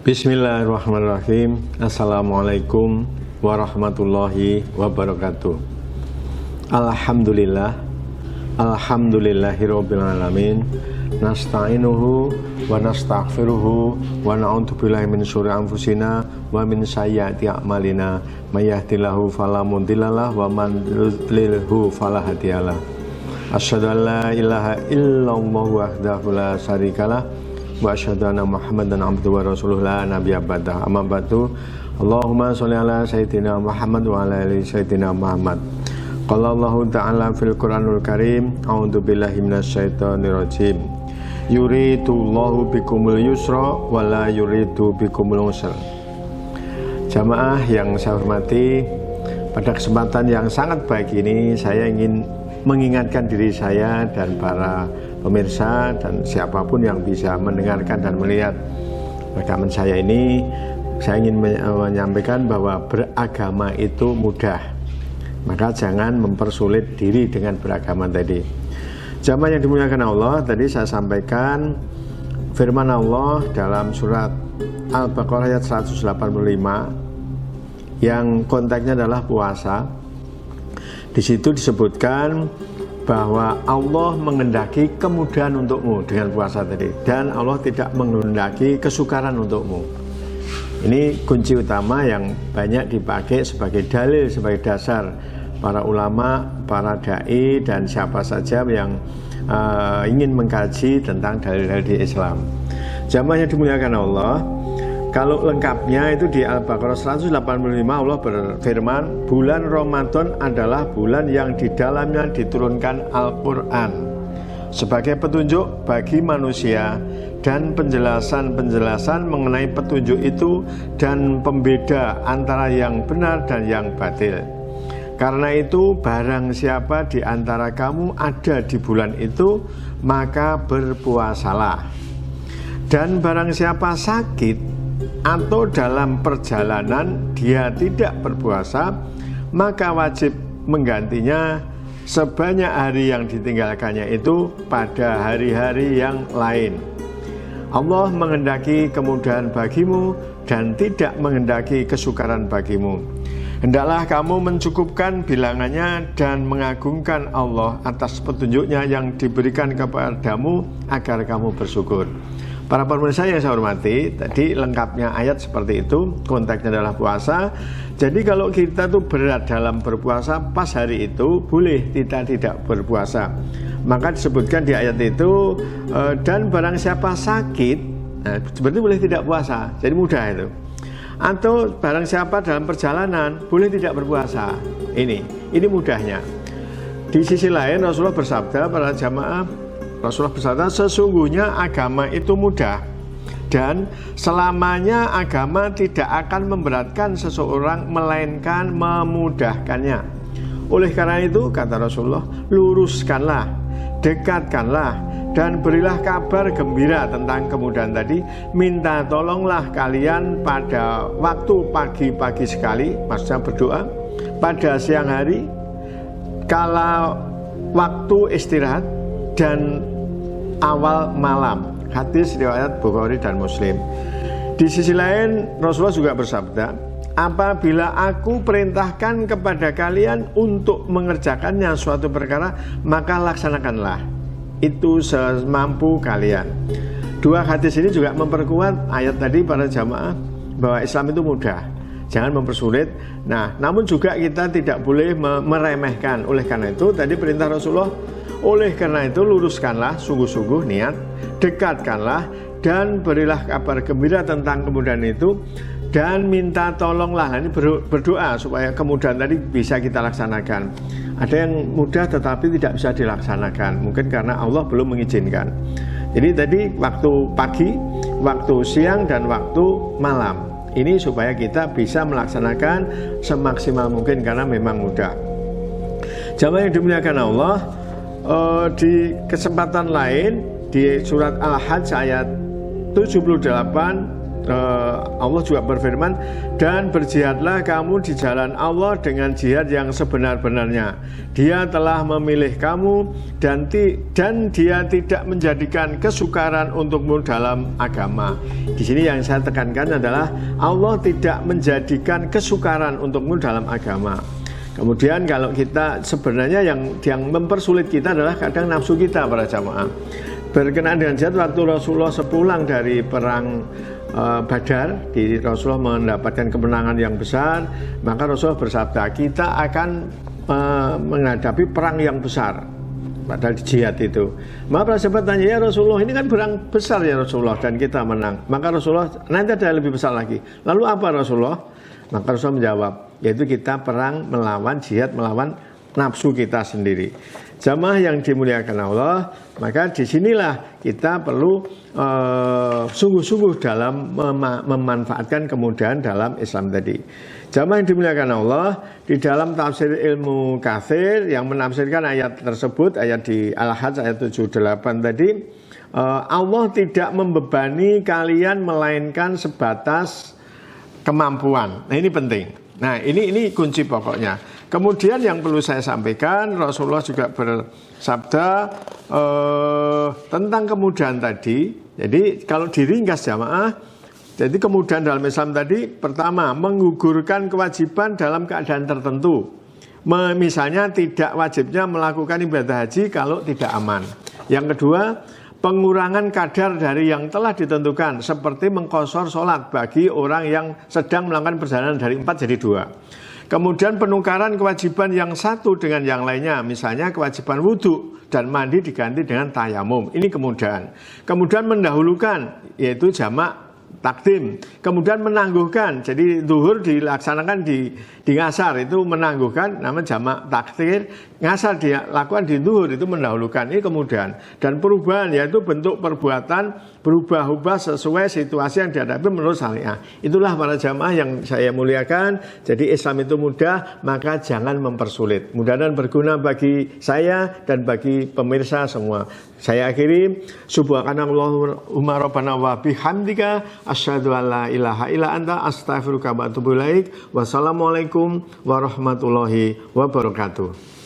Bismillahirrahmanirrahim. Assalamualaikum warahmatullahi wabarakatuh. Alhamdulillah, alhamdulillahirabbil alamin. Nasta'inuhu wa nastaghfiruhu wa na'udzu billahi min syururi anfusina wa min sayyiati a'malina. May yahdihillahu fala mudhillalah wa man yudlilhu fala hadiyalah. Asyhadu an la ilaha illallah wahdahu la syarikalah wa asyhadu anna Muhammadan abduhu wa rasuluhu la nabiyya ba'dah. Amma ba'du. Allahumma sholli ala sayyidina Muhammad wa ala ali sayyidina Muhammad. Qala Allahu ta'ala fil Qur'anul Karim, a'udzu billahi minasyaitonir rajim. Yuridullahu bikumul yusra wa la yuridu bikumul usra. Jamaah yang saya hormati, pada kesempatan yang sangat baik ini saya ingin mengingatkan diri saya dan para pemirsa dan siapapun yang bisa mendengarkan dan melihat rekaman saya ini. Saya ingin menyampaikan bahwa beragama itu mudah, maka jangan mempersulit diri dengan beragama tadi. Jamaah yang dimuliakan Allah, tadi saya sampaikan firman Allah dalam surat Al-Baqarah ayat 185 yang konteksnya adalah puasa. Di situ disebutkan bahwa Allah mengendaki kemudahan untukmu dengan puasa tadi, dan Allah tidak mengendaki kesukaran untukmu. Ini kunci utama yang banyak dipakai sebagai dalil, sebagai dasar para ulama, para dai, dan siapa saja yang ingin mengkaji tentang dalil-dalil di Islam. Jamaah yang dimuliakan Allah, kalau lengkapnya itu di Al-Baqarah 185 Allah berfirman, bulan Ramadan adalah bulan yang di dalamnya diturunkan Al-Quran sebagai petunjuk bagi manusia dan penjelasan-penjelasan mengenai petunjuk itu dan pembeda antara yang benar dan yang batil. Karena itu barang siapa di antara kamu ada di bulan itu, maka berpuasalah. Dan barang siapa sakit atau dalam perjalanan dia tidak berpuasa, maka wajib menggantinya sebanyak hari yang ditinggalkannya itu pada hari-hari yang lain. Allah menghendaki kemudahan bagimu dan tidak menghendaki kesukaran bagimu. Hendaklah kamu mencukupkan bilangannya dan mengagungkan Allah atas petunjuknya yang diberikan kepadamu agar kamu bersyukur. Para pemirsa yang saya hormati, tadi lengkapnya ayat seperti itu, konteksnya adalah puasa. Jadi kalau kita tuh berat dalam berpuasa, pas hari itu boleh kita tidak berpuasa. Maka disebutkan di ayat itu, dan barang siapa sakit, nah, berarti boleh tidak puasa. Jadi mudah itu. Atau barang siapa dalam perjalanan boleh tidak berpuasa. Ini mudahnya. Di sisi lain Rasulullah bersabda pada jamaah, Rasulullah bersabda, sesungguhnya agama itu mudah dan selamanya agama tidak akan memberatkan seseorang melainkan memudahkannya. Oleh karena itu kata Rasulullah, luruskanlah, dekatkanlah, dan berilah kabar gembira tentang kemudahan tadi. Minta tolonglah kalian pada waktu pagi-pagi sekali, maksudnya berdoa, pada siang hari, kala waktu istirahat, dan awal malam. Hadis riwayat Bukhari dan Muslim. Di sisi lain Rasulullah juga bersabda, apabila aku perintahkan kepada kalian untuk mengerjakannya suatu perkara, maka laksanakanlah itu semampu kalian. Dua hadis ini juga memperkuat ayat tadi para jamaah bahwa Islam itu mudah, jangan mempersulit. Nah, namun juga kita tidak boleh meremehkan. Oleh karena itu tadi perintah Rasulullah, oleh karena itu luruskanlah sungguh-sungguh niat, dekatkanlah, dan berilah kabar gembira tentang kemudahan itu, dan minta tolonglah. Ini berdoa supaya kemudahan tadi bisa kita laksanakan. Ada yang mudah tetapi tidak bisa dilaksanakan, mungkin karena Allah belum mengizinkan. Jadi tadi waktu pagi, waktu siang, dan waktu malam. Ini supaya kita bisa melaksanakan semaksimal mungkin karena memang mudah. Jamaah yang dimuliakan Allah, di kesempatan lain di surat Al-Hajj ayat 78 Allah juga berfirman, dan berjihadlah kamu di jalan Allah dengan jihad yang sebenar-benarnya. Dia telah memilih kamu dan dia tidak menjadikan kesukaran untukmu dalam agama. Di sini yang saya tekankan adalah Allah tidak menjadikan kesukaran untukmu dalam agama. Kemudian kalau kita sebenarnya yang mempersulit kita adalah kadang nafsu kita para jamaah. Berkenaan dengan jihad, waktu Rasulullah sepulang dari perang Badar, Rasulullah mendapatkan kemenangan yang besar, maka Rasulullah bersabda, kita akan menghadapi perang yang besar. Padahal di jihad itu. Maka para sahabat tanya, ya Rasulullah, ini kan perang besar ya Rasulullah, dan kita menang. Maka Rasulullah, nanti ada lebih besar lagi. Lalu apa Rasulullah? Maka Rasulullah menjawab, yaitu kita perang melawan jihad, melawan nafsu kita sendiri. Jamaah yang dimuliakan Allah, maka disinilah kita perlu sungguh-sungguh dalam memanfaatkan kemudahan dalam Islam tadi. Jamaah yang dimuliakan Allah, di dalam tafsir Ibnu Katsir yang menafsirkan ayat tersebut, ayat di Al-Hajj ayat 78 tadi, Allah tidak membebani kalian melainkan sebatas kemampuan. Nah ini penting. Nah ini kunci pokoknya. Kemudian yang perlu saya sampaikan, Rasulullah juga bersabda tentang kemudahan tadi. Jadi kalau diringkas jamaah, jadi kemudahan dalam Islam tadi, pertama menggugurkan kewajiban dalam keadaan tertentu. Misalnya tidak wajibnya melakukan ibadah haji kalau tidak aman. Yang kedua, pengurangan kadar dari yang telah ditentukan, seperti mengqashar sholat bagi orang yang sedang melakukan perjalanan dari 4 jadi 2. Kemudian penukaran kewajiban yang satu dengan yang lainnya, misalnya kewajiban wudhu dan mandi diganti dengan tayamum. Ini kemudahan. Kemudian mendahulukan, yaitu jamak takdim. Kemudian menangguhkan, jadi zuhur dilaksanakan di ngasar, itu menangguhkan, namanya jamak takdir. Ngasar dilakukan di zuhur, itu mendahulukan. Ini kemudahan. Dan perubahan, yaitu bentuk perbuatan berubah-ubah sesuai situasi yang dihadapi menurut syariah. Itulah para jamaah yang saya muliakan. Jadi Islam itu mudah, maka jangan mempersulit. Mudah-mudahan berguna bagi saya dan bagi pemirsa semua. Saya akhiri, subhanallahumma rabbana wa bihamdika asyhadu an la ilaha illa anta astaghfiruka wa atubu ilaik. Wassalamualaikum warahmatullahi wabarakatuh.